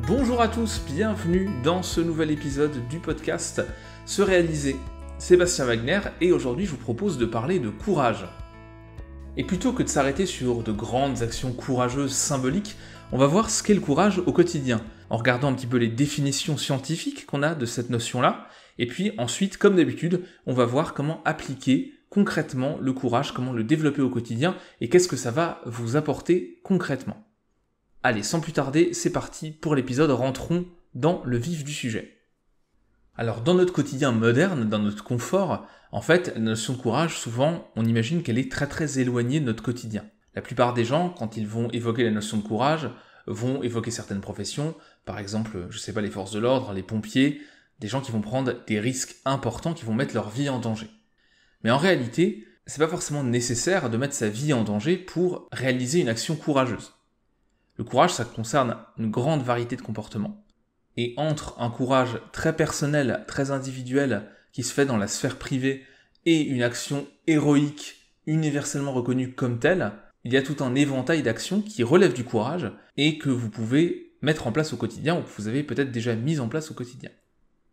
Bonjour à tous, bienvenue dans ce nouvel épisode du podcast Se réaliser. Sébastien Wagner et aujourd'hui je vous propose de parler de courage. Et plutôt que de s'arrêter sur de grandes actions courageuses symboliques, on va voir ce qu'est le courage au quotidien, en regardant un petit peu les définitions scientifiques qu'on a de cette notion-là, et puis ensuite, comme d'habitude, on va voir comment appliquer concrètement le courage, comment le développer au quotidien, et qu'est-ce que ça va vous apporter concrètement. Allez, sans plus tarder, c'est parti pour l'épisode, rentrons dans le vif du sujet. Alors, dans notre quotidien moderne, dans notre confort, en fait, la notion de courage, souvent, on imagine qu'elle est très très éloignée de notre quotidien. La plupart des gens, quand ils vont évoquer la notion de courage, vont évoquer certaines professions, par exemple, les forces de l'ordre, les pompiers, des gens qui vont prendre des risques importants, qui vont mettre leur vie en danger. Mais en réalité, c'est pas forcément nécessaire de mettre sa vie en danger pour réaliser une action courageuse. Le courage, ça concerne une grande variété de comportements. Et entre un courage très personnel, très individuel, qui se fait dans la sphère privée, et une action héroïque, universellement reconnue comme telle, il y a tout un éventail d'actions qui relèvent du courage et que vous pouvez mettre en place au quotidien ou que vous avez peut-être déjà mis en place au quotidien.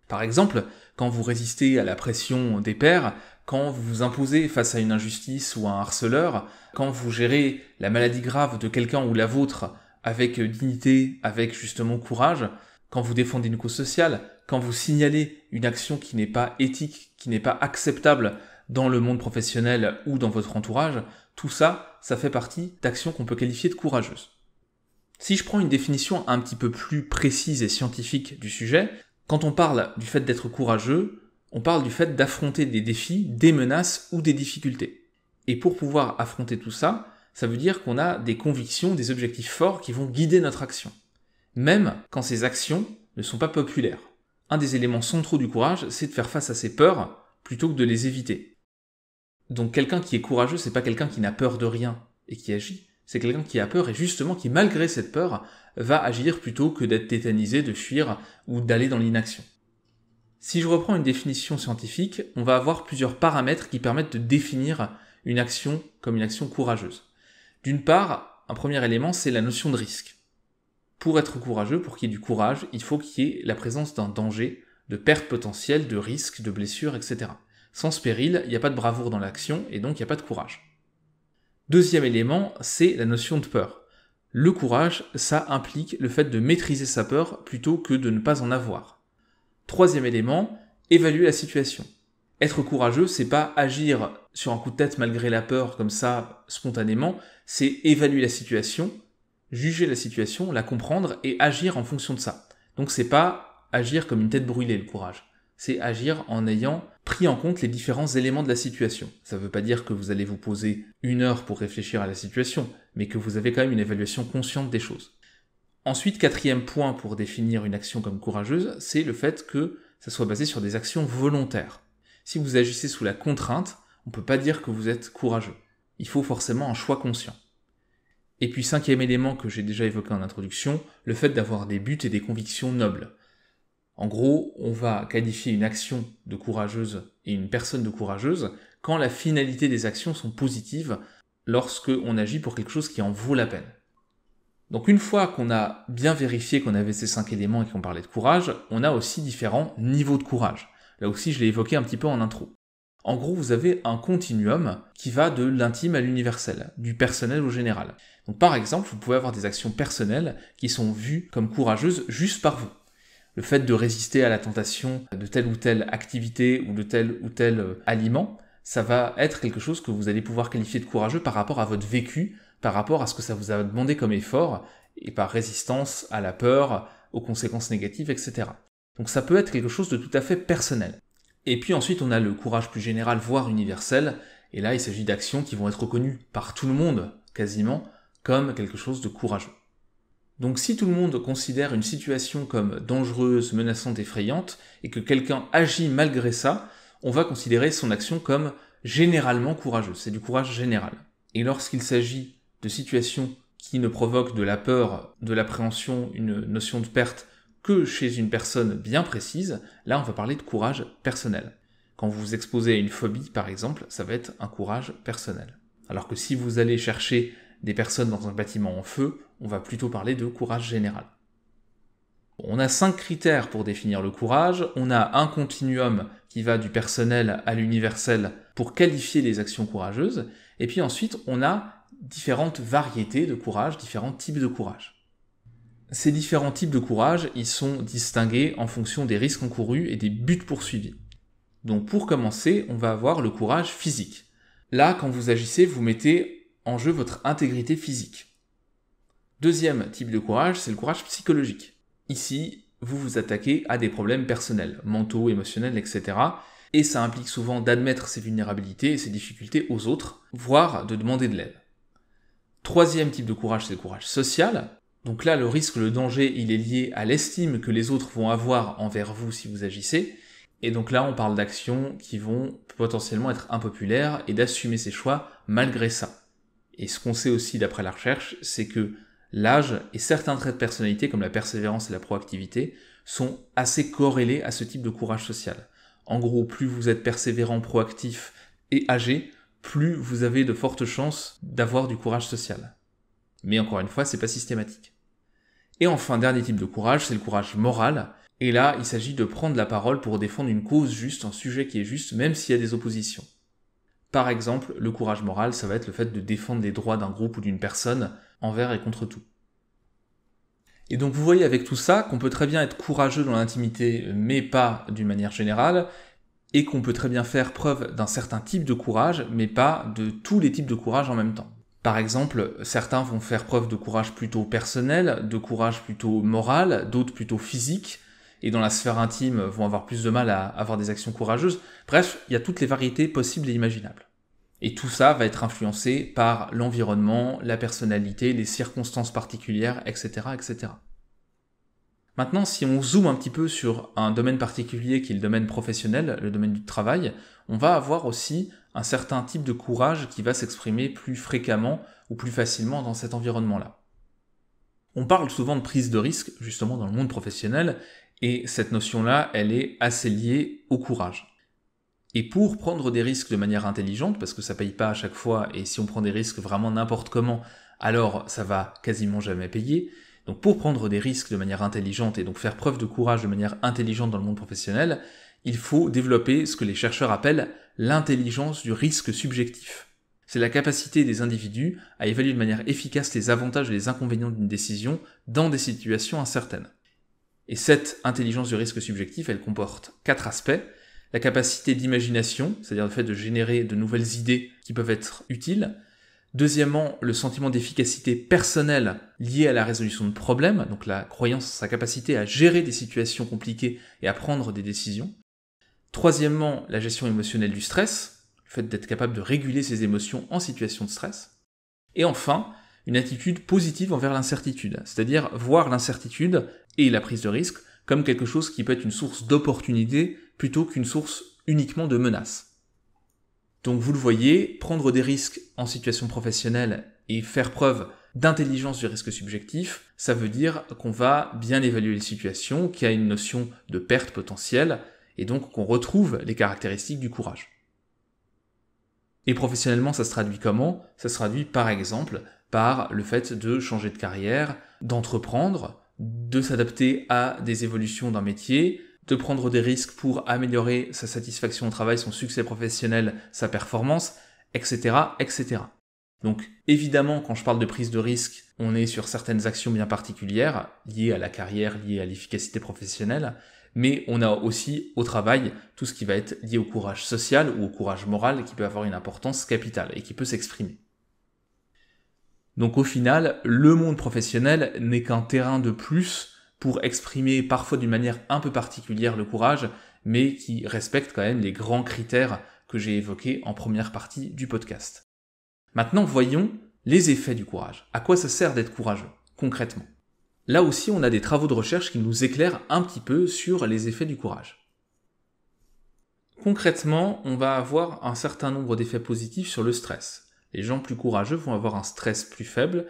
Par exemple, quand vous résistez à la pression des pairs, quand vous vous imposez face à une injustice ou à un harceleur, quand vous gérez la maladie grave de quelqu'un ou la vôtre avec dignité, avec justement courage, quand vous défendez une cause sociale, quand vous signalez une action qui n'est pas éthique, qui n'est pas acceptable dans le monde professionnel ou dans votre entourage, tout ça, ça fait partie d'actions qu'on peut qualifier de courageuses. Si je prends une définition un petit peu plus précise et scientifique du sujet, quand on parle du fait d'être courageux, on parle du fait d'affronter des défis, des menaces ou des difficultés. Et pour pouvoir affronter tout ça, ça veut dire qu'on a des convictions, des objectifs forts qui vont guider notre action. Même quand ces actions ne sont pas populaires. Un des éléments centraux du courage, c'est de faire face à ses peurs plutôt que de les éviter. Donc quelqu'un qui est courageux, c'est pas quelqu'un qui n'a peur de rien et qui agit. C'est quelqu'un qui a peur et justement qui, malgré cette peur, va agir plutôt que d'être tétanisé, de fuir ou d'aller dans l'inaction. Si je reprends une définition scientifique, on va avoir plusieurs paramètres qui permettent de définir une action comme une action courageuse. D'une part, un premier élément, c'est la notion de risque. Pour être courageux, pour qu'il y ait du courage, il faut qu'il y ait la présence d'un danger, de perte potentielle, de risque, de blessure, etc. Sans ce péril, il n'y a pas de bravoure dans l'action et donc il n'y a pas de courage. Deuxième élément, c'est la notion de peur. Le courage, ça implique le fait de maîtriser sa peur plutôt que de ne pas en avoir. Troisième élément, évaluer la situation. Être courageux, c'est pas agir sur un coup de tête malgré la peur comme ça, spontanément, c'est évaluer la situation, juger la situation, la comprendre et agir en fonction de ça. Donc c'est pas agir comme une tête brûlée, le courage. C'est agir en ayant pris en compte les différents éléments de la situation. Ça veut pas dire que vous allez vous poser 1 heure pour réfléchir à la situation, mais que vous avez quand même une évaluation consciente des choses. Ensuite, quatrième point pour définir une action comme courageuse, c'est le fait que ça soit basé sur des actions volontaires. Si vous agissez sous la contrainte, on peut pas dire que vous êtes courageux. Il faut forcément un choix conscient. Et puis cinquième élément que j'ai déjà évoqué en introduction, le fait d'avoir des buts et des convictions nobles. En gros, on va qualifier une action de courageuse et une personne de courageuse quand la finalité des actions sont positives lorsque on agit pour quelque chose qui en vaut la peine. Donc une fois qu'on a bien vérifié qu'on avait ces 5 éléments et qu'on parlait de courage, on a aussi différents niveaux de courage. Là aussi, je l'ai évoqué un petit peu en intro. En gros, vous avez un continuum qui va de l'intime à l'universel, du personnel au général. Donc par exemple, vous pouvez avoir des actions personnelles qui sont vues comme courageuses juste par vous. Le fait de résister à la tentation de telle ou telle activité ou de tel ou tel aliment, ça va être quelque chose que vous allez pouvoir qualifier de courageux par rapport à votre vécu, par rapport à ce que ça vous a demandé comme effort, et par résistance à la peur, aux conséquences négatives, etc. Donc ça peut être quelque chose de tout à fait personnel. Et puis ensuite on a le courage plus général, voire universel, et là il s'agit d'actions qui vont être reconnues par tout le monde, quasiment, comme quelque chose de courageux. Donc si tout le monde considère une situation comme dangereuse, menaçante, effrayante, et que quelqu'un agit malgré ça, on va considérer son action comme généralement courageuse, c'est du courage général. Et lorsqu'il s'agit de situations qui ne provoquent de la peur, de l'appréhension, une notion de perte, que chez une personne bien précise, là on va parler de courage personnel. Quand vous vous exposez à une phobie par exemple, ça va être un courage personnel. Alors que si vous allez chercher des personnes dans un bâtiment en feu, on va plutôt parler de courage général. On a 5 critères pour définir le courage. On a un continuum qui va du personnel à l'universel pour qualifier les actions courageuses. Et puis ensuite, on a différentes variétés de courage, différents types de courage. Ces différents types de courage, ils sont distingués en fonction des risques encourus et des buts poursuivis. Donc pour commencer, on va avoir le courage physique. Là, quand vous agissez, vous mettez en jeu votre intégrité physique. Deuxième type de courage, c'est le courage psychologique. Ici, vous vous attaquez à des problèmes personnels, mentaux, émotionnels, etc. Et ça implique souvent d'admettre ses vulnérabilités et ses difficultés aux autres, voire de demander de l'aide. Troisième type de courage, c'est le courage social. Donc là, le risque, le danger, il est lié à l'estime que les autres vont avoir envers vous si vous agissez. Et donc là, on parle d'actions qui vont potentiellement être impopulaires et d'assumer ses choix malgré ça. Et ce qu'on sait aussi d'après la recherche, c'est que l'âge et certains traits de personnalité, comme la persévérance et la proactivité, sont assez corrélés à ce type de courage social. En gros, plus vous êtes persévérant, proactif et âgé, plus vous avez de fortes chances d'avoir du courage social. Mais encore une fois, c'est pas systématique. Et enfin, dernier type de courage, c'est le courage moral. Et là, il s'agit de prendre la parole pour défendre une cause juste, un sujet qui est juste, même s'il y a des oppositions. Par exemple, le courage moral, ça va être le fait de défendre les droits d'un groupe ou d'une personne envers et contre tout. Et donc vous voyez avec tout ça qu'on peut très bien être courageux dans l'intimité, mais pas d'une manière générale, et qu'on peut très bien faire preuve d'un certain type de courage, mais pas de tous les types de courage en même temps. Par exemple, certains vont faire preuve de courage plutôt personnel, de courage plutôt moral, d'autres plutôt physique, et dans la sphère intime vont avoir plus de mal à avoir des actions courageuses. Bref, il y a toutes les variétés possibles et imaginables. Et tout ça va être influencé par l'environnement, la personnalité, les circonstances particulières, etc., etc. Maintenant, si on zoome un petit peu sur un domaine particulier qui est le domaine professionnel, le domaine du travail, on va avoir aussi un certain type de courage qui va s'exprimer plus fréquemment ou plus facilement dans cet environnement-là. On parle souvent de prise de risque, justement dans le monde professionnel, et cette notion-là, elle est assez liée au courage. Et pour prendre des risques de manière intelligente, parce que ça paye pas à chaque fois, et si on prend des risques vraiment n'importe comment, alors ça va quasiment jamais payer. Donc pour prendre des risques de manière intelligente et donc faire preuve de courage de manière intelligente dans le monde professionnel, il faut développer ce que les chercheurs appellent l'intelligence du risque subjectif. C'est la capacité des individus à évaluer de manière efficace les avantages et les inconvénients d'une décision dans des situations incertaines. Et cette intelligence du risque subjectif, elle comporte 4 aspects. La capacité d'imagination, c'est-à-dire le fait de générer de nouvelles idées qui peuvent être utiles. Deuxièmement, le sentiment d'efficacité personnelle lié à la résolution de problèmes, donc la croyance en sa capacité à gérer des situations compliquées et à prendre des décisions. Troisièmement, la gestion émotionnelle du stress, le fait d'être capable de réguler ses émotions en situation de stress. Et enfin, une attitude positive envers l'incertitude, c'est-à-dire voir l'incertitude et la prise de risque comme quelque chose qui peut être une source d'opportunité plutôt qu'une source uniquement de menace. Donc vous le voyez, prendre des risques en situation professionnelle et faire preuve d'intelligence du risque subjectif, ça veut dire qu'on va bien évaluer les situations, qu'il y a une notion de perte potentielle, et donc qu'on retrouve les caractéristiques du courage. Et professionnellement, ça se traduit comment ? Ça se traduit par exemple par le fait de changer de carrière, d'entreprendre, de s'adapter à des évolutions d'un métier, de prendre des risques pour améliorer sa satisfaction au travail, son succès professionnel, sa performance, etc., etc. Donc évidemment, quand je parle de prise de risque, on est sur certaines actions bien particulières, liées à la carrière, liées à l'efficacité professionnelle, mais on a aussi au travail tout ce qui va être lié au courage social ou au courage moral qui peut avoir une importance capitale et qui peut s'exprimer. Donc au final, le monde professionnel n'est qu'un terrain de plus pour exprimer parfois d'une manière un peu particulière le courage, mais qui respecte quand même les grands critères que j'ai évoqués en première partie du podcast. Maintenant, voyons les effets du courage. À quoi ça sert d'être courageux, concrètement ? Là aussi, on a des travaux de recherche qui nous éclairent un petit peu sur les effets du courage. Concrètement, on va avoir un certain nombre d'effets positifs sur le stress. Les gens plus courageux vont avoir un stress plus faible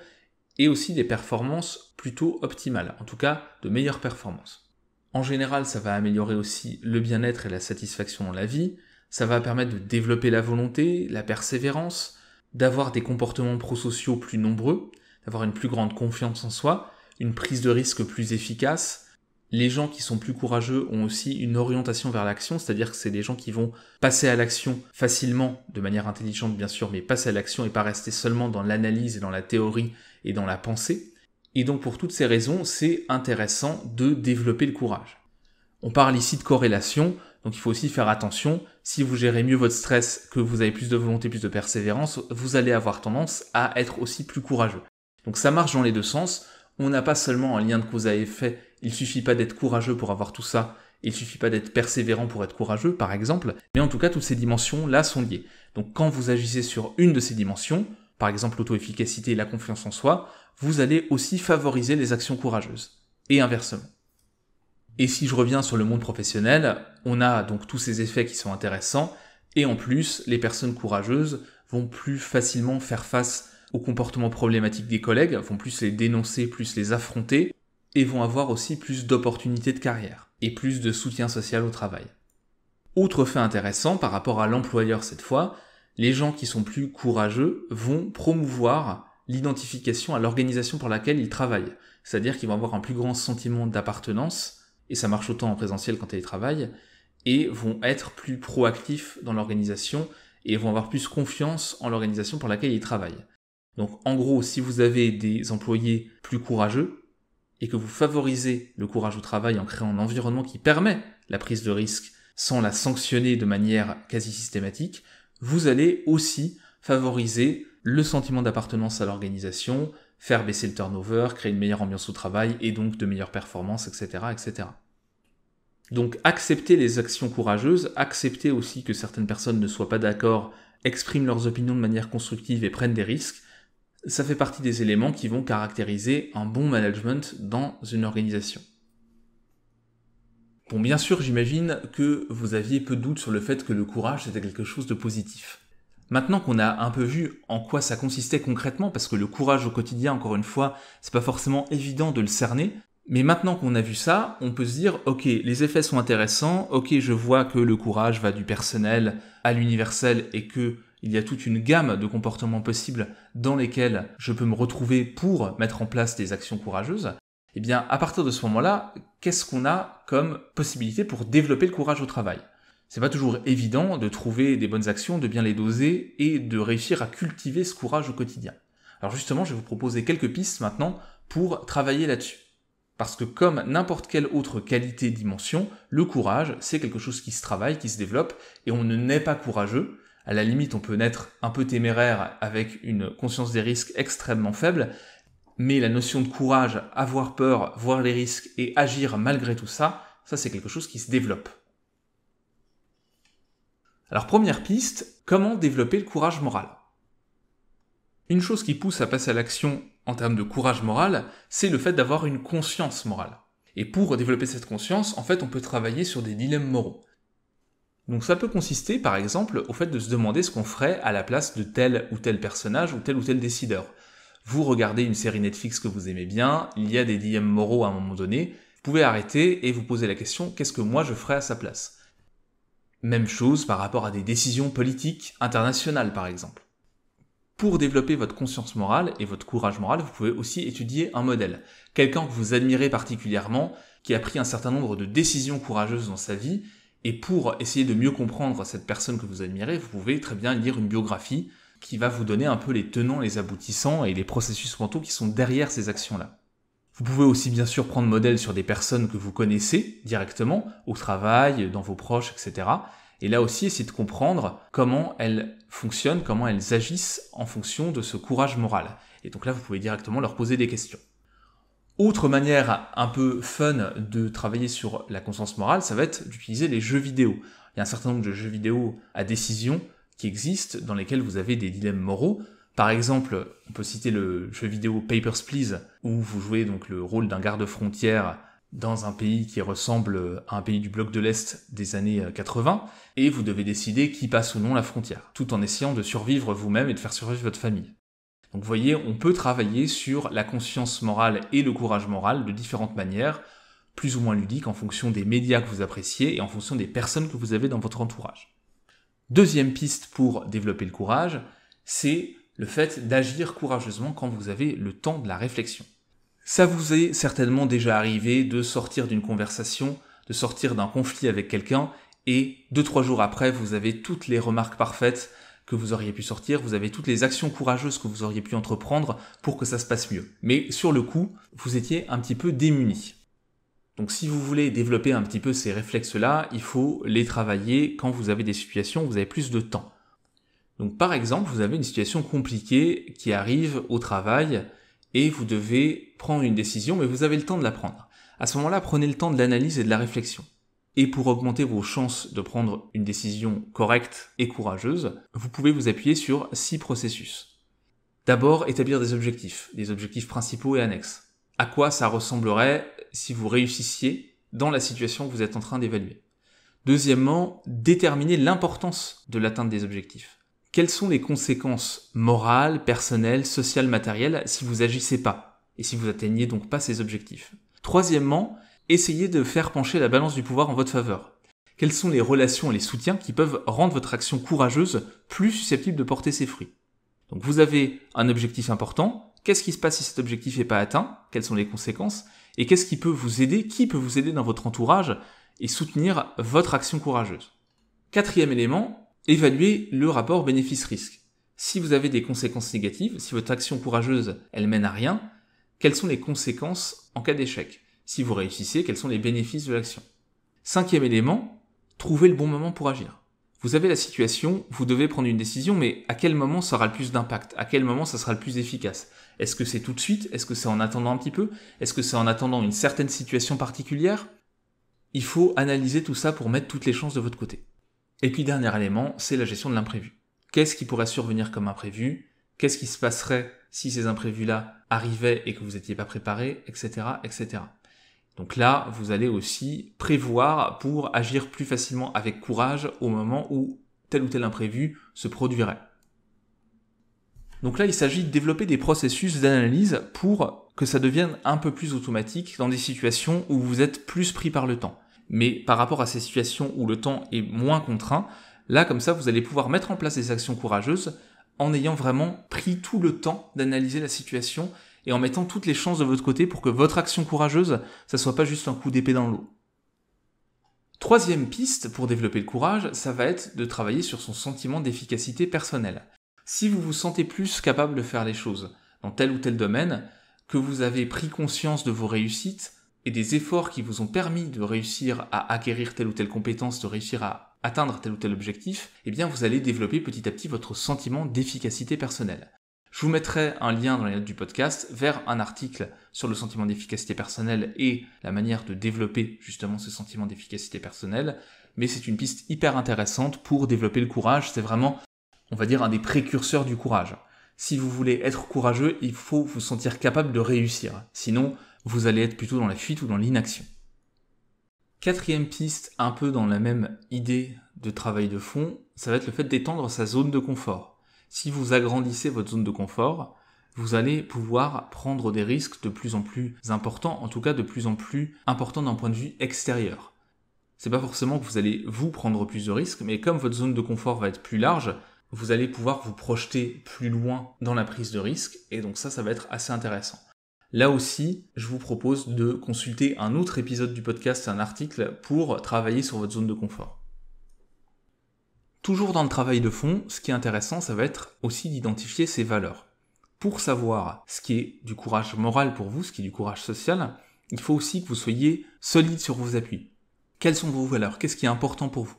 et aussi des performances plutôt optimales, en tout cas de meilleures performances. En général, ça va améliorer aussi le bien-être et la satisfaction dans la vie, ça va permettre de développer la volonté, la persévérance, d'avoir des comportements prosociaux plus nombreux, d'avoir une plus grande confiance en soi, une prise de risque plus efficace, Les gens qui sont plus courageux ont aussi une orientation vers l'action, c'est-à-dire que c'est des gens qui vont passer à l'action facilement, de manière intelligente bien sûr, mais passer à l'action et pas rester seulement dans l'analyse et dans la théorie et dans la pensée. Et donc pour toutes ces raisons, c'est intéressant de développer le courage. On parle ici de corrélation, donc il faut aussi faire attention. Si vous gérez mieux votre stress, que vous avez plus de volonté, plus de persévérance, vous allez avoir tendance à être aussi plus courageux. Donc ça marche dans les deux sens. On n'a pas seulement un lien de cause à effet, il suffit pas d'être courageux pour avoir tout ça, il suffit pas d'être persévérant pour être courageux, par exemple, mais en tout cas, toutes ces dimensions-là sont liées. Donc quand vous agissez sur une de ces dimensions, par exemple l'auto-efficacité et la confiance en soi, vous allez aussi favoriser les actions courageuses, et inversement. Et si je reviens sur le monde professionnel, on a donc tous ces effets qui sont intéressants, et en plus, les personnes courageuses vont plus facilement faire face aux comportements problématiques des collègues, vont plus les dénoncer, plus les affronter, et vont avoir aussi plus d'opportunités de carrière, et plus de soutien social au travail. Autre fait intéressant par rapport à l'employeur cette fois, les gens qui sont plus courageux vont promouvoir l'identification à l'organisation pour laquelle ils travaillent. C'est-à-dire qu'ils vont avoir un plus grand sentiment d'appartenance, et ça marche autant en présentiel qu'en télétravail, et vont être plus proactifs dans l'organisation, et vont avoir plus confiance en l'organisation pour laquelle ils travaillent. Donc en gros, si vous avez des employés plus courageux, et que vous favorisez le courage au travail en créant un environnement qui permet la prise de risque sans la sanctionner de manière quasi systématique, vous allez aussi favoriser le sentiment d'appartenance à l'organisation, faire baisser le turnover, créer une meilleure ambiance au travail et donc de meilleures performances, etc., etc. Donc acceptez les actions courageuses, acceptez aussi que certaines personnes ne soient pas d'accord, expriment leurs opinions de manière constructive et prennent des risques. Ça fait partie des éléments qui vont caractériser un bon management dans une organisation. Bon, bien sûr, j'imagine que vous aviez peu de doute sur le fait que le courage c'était quelque chose de positif. Maintenant qu'on a un peu vu en quoi ça consistait concrètement, parce que le courage au quotidien, encore une fois, c'est pas forcément évident de le cerner, mais maintenant qu'on a vu ça, on peut se dire, ok, les effets sont intéressants, ok, je vois que le courage va du personnel à l'universel et que il y a toute une gamme de comportements possibles dans lesquels je peux me retrouver pour mettre en place des actions courageuses. Eh bien, à partir de ce moment-là, qu'est-ce qu'on a comme possibilité pour développer le courage au travail ? C'est pas toujours évident de trouver des bonnes actions, de bien les doser et de réussir à cultiver ce courage au quotidien. Alors justement, je vais vous proposer quelques pistes maintenant pour travailler là-dessus. Parce que comme n'importe quelle autre qualité, dimension, le courage, c'est quelque chose qui se travaille, qui se développe, et on ne naît pas courageux. À la limite, on peut naître un peu téméraire avec une conscience des risques extrêmement faible, mais la notion de courage, avoir peur, voir les risques et agir malgré tout ça, ça c'est quelque chose qui se développe. Alors première piste, comment développer le courage moral ? Une chose qui pousse à passer à l'action en termes de courage moral, c'est le fait d'avoir une conscience morale. Et pour développer cette conscience, en fait, on peut travailler sur des dilemmes moraux. Donc ça peut consister, par exemple, au fait de se demander ce qu'on ferait à la place de tel ou tel personnage ou tel décideur. Vous regardez une série Netflix que vous aimez bien, il y a des dilemmes moraux à un moment donné, vous pouvez arrêter et vous poser la question « qu'est-ce que moi je ferais à sa place ?» Même chose par rapport à des décisions politiques internationales, par exemple. Pour développer votre conscience morale et votre courage moral, vous pouvez aussi étudier un modèle. Quelqu'un que vous admirez particulièrement, qui a pris un certain nombre de décisions courageuses dans sa vie, et pour essayer de mieux comprendre cette personne que vous admirez, vous pouvez très bien lire une biographie qui va vous donner un peu les tenants, les aboutissants et les processus mentaux qui sont derrière ces actions-là. Vous pouvez aussi bien sûr prendre modèle sur des personnes que vous connaissez directement, au travail, dans vos proches, etc. Et là aussi, essayer de comprendre comment elles fonctionnent, comment elles agissent en fonction de ce courage moral. Et donc là, vous pouvez directement leur poser des questions. Autre manière un peu fun de travailler sur la conscience morale, ça va être d'utiliser les jeux vidéo. Il y a un certain nombre de jeux vidéo à décision qui existent, dans lesquels vous avez des dilemmes moraux. Par exemple, on peut citer le jeu vidéo Papers, Please, où vous jouez donc le rôle d'un garde-frontière dans un pays qui ressemble à un pays du bloc de l'Est des années 80, et vous devez décider qui passe ou non la frontière, tout en essayant de survivre vous-même et de faire survivre votre famille. Donc vous voyez, on peut travailler sur la conscience morale et le courage moral de différentes manières, plus ou moins ludiques en fonction des médias que vous appréciez et en fonction des personnes que vous avez dans votre entourage. Deuxième piste pour développer le courage, c'est le fait d'agir courageusement quand vous avez le temps de la réflexion. Ça vous est certainement déjà arrivé de sortir d'une conversation, de sortir d'un conflit avec quelqu'un, et 2-3 jours après, vous avez toutes les remarques parfaites que vous auriez pu sortir, vous avez toutes les actions courageuses que vous auriez pu entreprendre pour que ça se passe mieux. Mais sur le coup, vous étiez un petit peu démunis. Donc si vous voulez développer un petit peu ces réflexes-là, il faut les travailler quand vous avez des situations où vous avez plus de temps. Donc par exemple, vous avez une situation compliquée qui arrive au travail et vous devez prendre une décision, mais vous avez le temps de la prendre. À ce moment-là, prenez le temps de l'analyse et de la réflexion. Et pour augmenter vos chances de prendre une décision correcte et courageuse, vous pouvez vous appuyer sur 6 processus. D'abord, établir des objectifs principaux et annexes. À quoi ça ressemblerait si vous réussissiez dans la situation que vous êtes en train d'évaluer. Deuxièmement, déterminer l'importance de l'atteinte des objectifs. Quelles sont les conséquences morales, personnelles, sociales, matérielles si vous agissez pas et si vous atteignez donc pas ces objectifs. Troisièmement, essayez de faire pencher la balance du pouvoir en votre faveur. Quelles sont les relations et les soutiens qui peuvent rendre votre action courageuse plus susceptible de porter ses fruits. Donc vous avez un objectif important, qu'est-ce qui se passe si cet objectif n'est pas atteint, quelles sont les conséquences, et qu'est-ce qui peut vous aider dans votre entourage et soutenir votre action courageuse. Quatrième élément, évaluer le rapport bénéfice-risque. Si vous avez des conséquences négatives, si votre action courageuse, elle mène à rien, quelles sont les conséquences en cas d'échec? Si vous réussissez, quels sont les bénéfices de l'action? Cinquième élément, trouver le bon moment pour agir. Vous avez la situation, vous devez prendre une décision, mais à quel moment ça aura le plus d'impact? À quel moment ça sera le plus efficace? Est-ce que c'est tout de suite? Est-ce que c'est en attendant un petit peu? Est-ce que c'est en attendant une certaine situation particulière? Il faut analyser tout ça pour mettre toutes les chances de votre côté. Et puis dernier élément, c'est la gestion de l'imprévu. Qu'est-ce qui pourrait survenir comme imprévu? Qu'est-ce qui se passerait si ces imprévus-là arrivaient et que vous n'étiez pas préparé, etc., etc. Donc là, vous allez aussi prévoir pour agir plus facilement avec courage au moment où tel ou tel imprévu se produirait. Donc là, il s'agit de développer des processus d'analyse pour que ça devienne un peu plus automatique dans des situations où vous êtes plus pris par le temps. Mais par rapport à ces situations où le temps est moins contraint, là, comme ça, vous allez pouvoir mettre en place des actions courageuses en ayant vraiment pris tout le temps d'analyser la situation et en mettant toutes les chances de votre côté pour que votre action courageuse, ça soit pas juste un coup d'épée dans l'eau. Troisième piste pour développer le courage, ça va être de travailler sur son sentiment d'efficacité personnelle. Si vous vous sentez plus capable de faire les choses dans tel ou tel domaine, que vous avez pris conscience de vos réussites et des efforts qui vous ont permis de réussir à acquérir telle ou telle compétence, de réussir à atteindre tel ou tel objectif, eh bien vous allez développer petit à petit votre sentiment d'efficacité personnelle. Je vous mettrai un lien dans les notes du podcast vers un article sur le sentiment d'efficacité personnelle et la manière de développer justement ce sentiment d'efficacité personnelle, mais c'est une piste hyper intéressante pour développer le courage, c'est vraiment, on va dire, un des précurseurs du courage. Si vous voulez être courageux, il faut vous sentir capable de réussir, sinon vous allez être plutôt dans la fuite ou dans l'inaction. Quatrième piste, un peu dans la même idée de travail de fond, ça va être le fait d'étendre sa zone de confort. Si vous agrandissez votre zone de confort, vous allez pouvoir prendre des risques de plus en plus importants, en tout cas de plus en plus importants d'un point de vue extérieur. C'est pas forcément que vous allez vous prendre plus de risques, mais comme votre zone de confort va être plus large, vous allez pouvoir vous projeter plus loin dans la prise de risque, et donc ça va être assez intéressant. Là aussi, je vous propose de consulter un autre épisode du podcast, un article, pour travailler sur votre zone de confort. Toujours dans le travail de fond, ce qui est intéressant, ça va être aussi d'identifier ses valeurs. Pour savoir ce qui est du courage moral pour vous, ce qui est du courage social, il faut aussi que vous soyez solide sur vos appuis. Quelles sont vos valeurs? Qu'est-ce qui est important pour vous?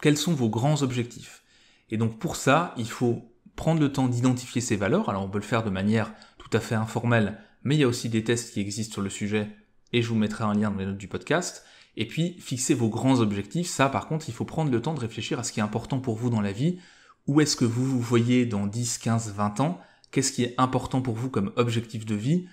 Quels sont vos grands objectifs? Et donc pour ça, il faut prendre le temps d'identifier ces valeurs. Alors on peut le faire de manière tout à fait informelle, mais il y a aussi des tests qui existent sur le sujet, et je vous mettrai un lien dans les notes du podcast. Et puis, fixer vos grands objectifs, ça par contre, il faut prendre le temps de réfléchir à ce qui est important pour vous dans la vie. Où est-ce que vous vous voyez dans 10, 15, 20 ans? Qu'est-ce qui est important pour vous comme objectif de vie?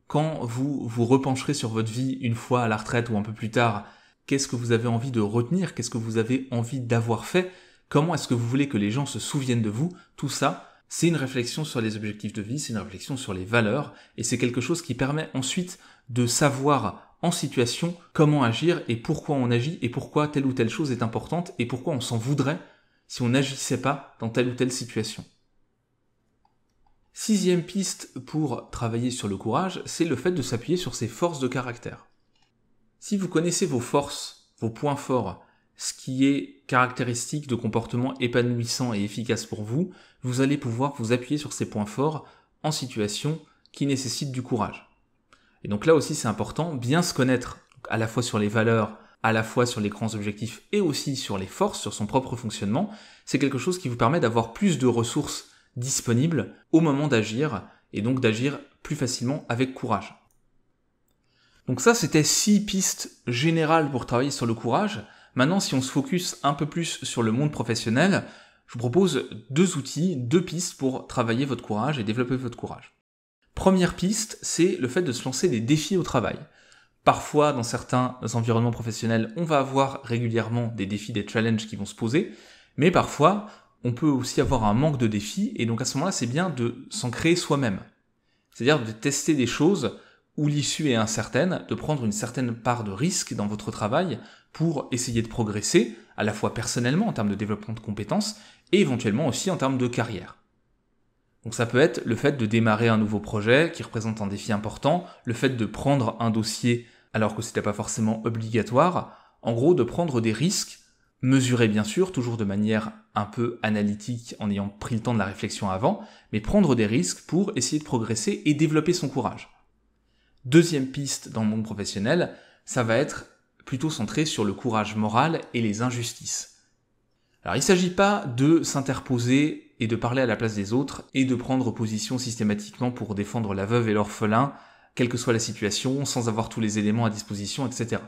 Quand vous vous repencherez sur votre vie une fois à la retraite ou un peu plus tard, qu'est-ce que vous avez envie de retenir? Qu'est-ce que vous avez envie d'avoir fait? Comment est-ce que vous voulez que les gens se souviennent de vous? Tout ça, c'est une réflexion sur les objectifs de vie, c'est une réflexion sur les valeurs, et c'est quelque chose qui permet ensuite de savoir en situation comment agir et pourquoi on agit et pourquoi telle ou telle chose est importante et pourquoi on s'en voudrait si on n'agissait pas dans telle ou telle situation. Sixième piste pour travailler sur le courage, c'est le fait de s'appuyer sur ses forces de caractère. Si vous connaissez vos forces, vos points forts, ce qui est caractéristique de comportement épanouissant et efficace pour vous, vous allez pouvoir vous appuyer sur ces points forts en situation qui nécessite du courage. Et donc là aussi c'est important, bien se connaître, à la fois sur les valeurs, à la fois sur les grands objectifs et aussi sur les forces, sur son propre fonctionnement, c'est quelque chose qui vous permet d'avoir plus de ressources disponibles au moment d'agir, et donc d'agir plus facilement avec courage. Donc ça, c'était 6 pistes générales pour travailler sur le courage. Maintenant, si on se focus un peu plus sur le monde professionnel, je vous propose 2 outils, 2 pistes pour travailler votre courage et développer votre courage. Première piste, c'est le fait de se lancer des défis au travail. Parfois, dans certains environnements professionnels, on va avoir régulièrement des défis, des challenges qui vont se poser, mais parfois, on peut aussi avoir un manque de défis, et donc à ce moment-là, c'est bien de s'en créer soi-même. C'est-à-dire de tester des choses où l'issue est incertaine, de prendre une certaine part de risque dans votre travail pour essayer de progresser, à la fois personnellement en termes de développement de compétences, et éventuellement aussi en termes de carrière. Donc ça peut être le fait de démarrer un nouveau projet qui représente un défi important, le fait de prendre un dossier alors que c'était pas forcément obligatoire, en gros de prendre des risques, mesurer bien sûr, toujours de manière un peu analytique en ayant pris le temps de la réflexion avant, mais prendre des risques pour essayer de progresser et développer son courage. Deuxième piste dans le monde professionnel, ça va être plutôt centré sur le courage moral et les injustices. Alors il ne s'agit pas de s'interposer et de parler à la place des autres et de prendre position systématiquement pour défendre la veuve et l'orphelin, quelle que soit la situation, sans avoir tous les éléments à disposition, etc.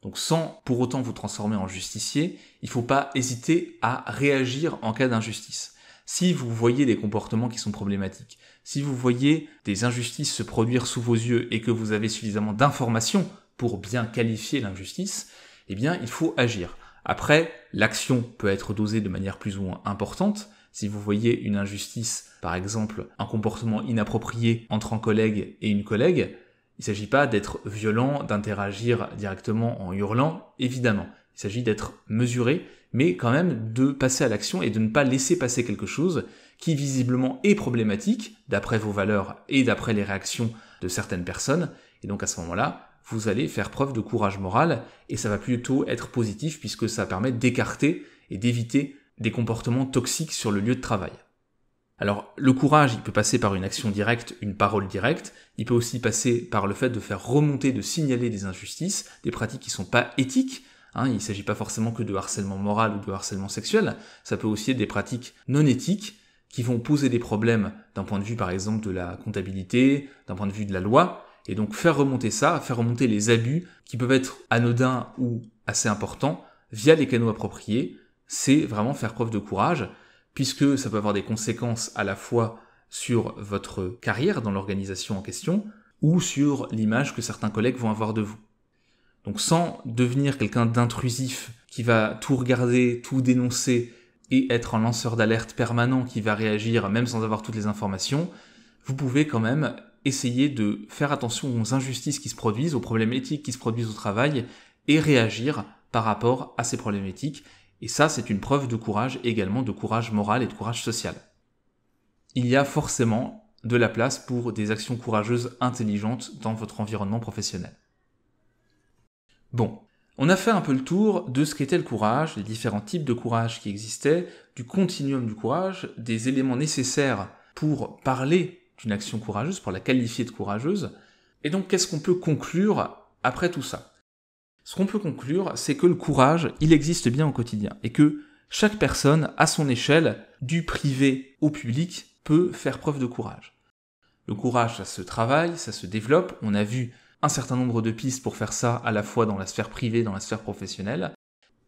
Donc sans pour autant vous transformer en justicier, il ne faut pas hésiter à réagir en cas d'injustice. Si vous voyez des comportements qui sont problématiques, si vous voyez des injustices se produire sous vos yeux et que vous avez suffisamment d'informations pour bien qualifier l'injustice, eh bien il faut agir. Après, l'action peut être dosée de manière plus ou moins importante. Si vous voyez une injustice, par exemple un comportement inapproprié entre un collègue et une collègue, il ne s'agit pas d'être violent, d'interagir directement en hurlant, évidemment. Il s'agit d'être mesuré, mais quand même de passer à l'action et de ne pas laisser passer quelque chose qui visiblement est problématique, d'après vos valeurs et d'après les réactions de certaines personnes. Et donc à ce moment-là, vous allez faire preuve de courage moral, et ça va plutôt être positif puisque ça permet d'écarter et d'éviter des comportements toxiques sur le lieu de travail. Alors, le courage, il peut passer par une action directe, une parole directe, il peut aussi passer par le fait de faire remonter, de signaler des injustices, des pratiques qui sont pas éthiques, il ne s'agit pas forcément que de harcèlement moral ou de harcèlement sexuel, ça peut aussi être des pratiques non éthiques qui vont poser des problèmes d'un point de vue par exemple de la comptabilité, d'un point de vue de la loi, et donc faire remonter ça, faire remonter les abus qui peuvent être anodins ou assez importants via les canaux appropriés, c'est vraiment faire preuve de courage, puisque ça peut avoir des conséquences à la fois sur votre carrière dans l'organisation en question, ou sur l'image que certains collègues vont avoir de vous. Donc sans devenir quelqu'un d'intrusif, qui va tout regarder, tout dénoncer, et être un lanceur d'alerte permanent qui va réagir même sans avoir toutes les informations, vous pouvez quand même essayer de faire attention aux injustices qui se produisent, aux problèmes éthiques qui se produisent au travail, et réagir par rapport à ces problèmes éthiques. Et ça, c'est une preuve de courage, également de courage moral et de courage social. Il y a forcément de la place pour des actions courageuses intelligentes dans votre environnement professionnel. Bon, on a fait un peu le tour de ce qu'était le courage, les différents types de courage qui existaient, du continuum du courage, des éléments nécessaires pour parler d'une action courageuse, pour la qualifier de courageuse. Et donc, qu'est-ce qu'on peut conclure après tout ça ? Ce qu'on peut conclure, c'est que le courage, il existe bien au quotidien, et que chaque personne, à son échelle, du privé au public, peut faire preuve de courage. Le courage, ça se travaille, ça se développe, on a vu un certain nombre de pistes pour faire ça, à la fois dans la sphère privée, dans la sphère professionnelle,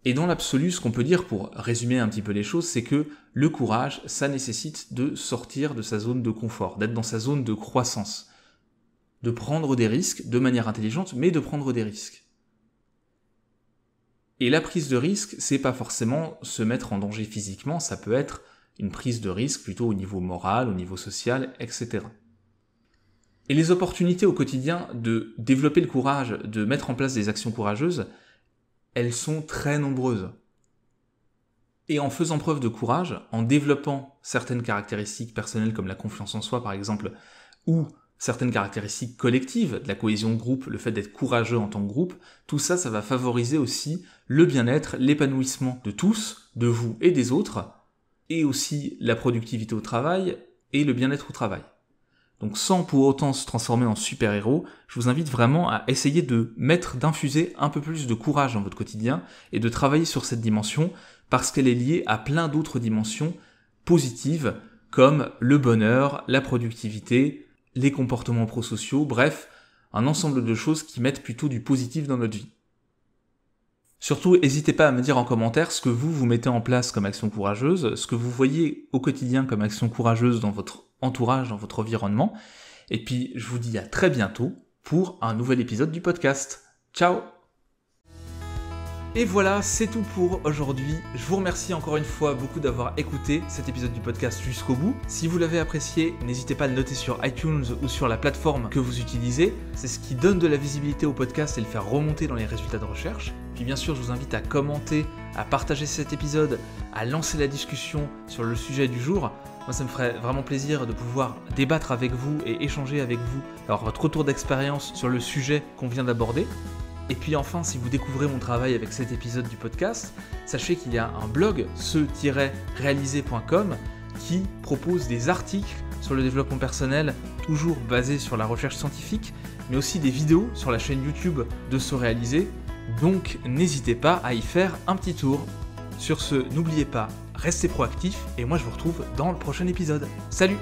et dans l'absolu, ce qu'on peut dire pour résumer un petit peu les choses, c'est que le courage, ça nécessite de sortir de sa zone de confort, d'être dans sa zone de croissance, de prendre des risques de manière intelligente, mais de prendre des risques. Et la prise de risque, c'est pas forcément se mettre en danger physiquement, ça peut être une prise de risque plutôt au niveau moral, au niveau social, etc. Et les opportunités au quotidien de développer le courage, de mettre en place des actions courageuses, elles sont très nombreuses. Et en faisant preuve de courage, en développant certaines caractéristiques personnelles comme la confiance en soi par exemple, ou certaines caractéristiques collectives, de la cohésion de groupe, le fait d'être courageux en tant que groupe, tout ça, ça va favoriser aussi le bien-être, l'épanouissement de tous, de vous et des autres, et aussi la productivité au travail et le bien-être au travail. Donc sans pour autant se transformer en super-héros, je vous invite vraiment à essayer d'infuser un peu plus de courage dans votre quotidien et de travailler sur cette dimension parce qu'elle est liée à plein d'autres dimensions positives comme le bonheur, la productivité, les comportements prosociaux, bref, un ensemble de choses qui mettent plutôt du positif dans notre vie. Surtout, n'hésitez pas à me dire en commentaire ce que vous mettez en place comme action courageuse, ce que vous voyez au quotidien comme action courageuse dans votre entourage, dans votre environnement. Et puis, je vous dis à très bientôt pour un nouvel épisode du podcast. Ciao! Et voilà, c'est tout pour aujourd'hui. Je vous remercie encore une fois beaucoup d'avoir écouté cet épisode du podcast jusqu'au bout. Si vous l'avez apprécié, n'hésitez pas à le noter sur iTunes ou sur la plateforme que vous utilisez. C'est ce qui donne de la visibilité au podcast et le faire remonter dans les résultats de recherche. Puis bien sûr, je vous invite à commenter, à partager cet épisode, à lancer la discussion sur le sujet du jour. Moi, ça me ferait vraiment plaisir de pouvoir débattre avec vous et échanger avec vous, avoir votre retour d'expérience sur le sujet qu'on vient d'aborder. Et puis enfin, si vous découvrez mon travail avec cet épisode du podcast, sachez qu'il y a un blog, ce-réaliser.com, qui propose des articles sur le développement personnel, toujours basés sur la recherche scientifique, mais aussi des vidéos sur la chaîne YouTube de Se Réaliser. Donc n'hésitez pas à y faire un petit tour. Sur ce, n'oubliez pas, restez proactifs et moi je vous retrouve dans le prochain épisode. Salut!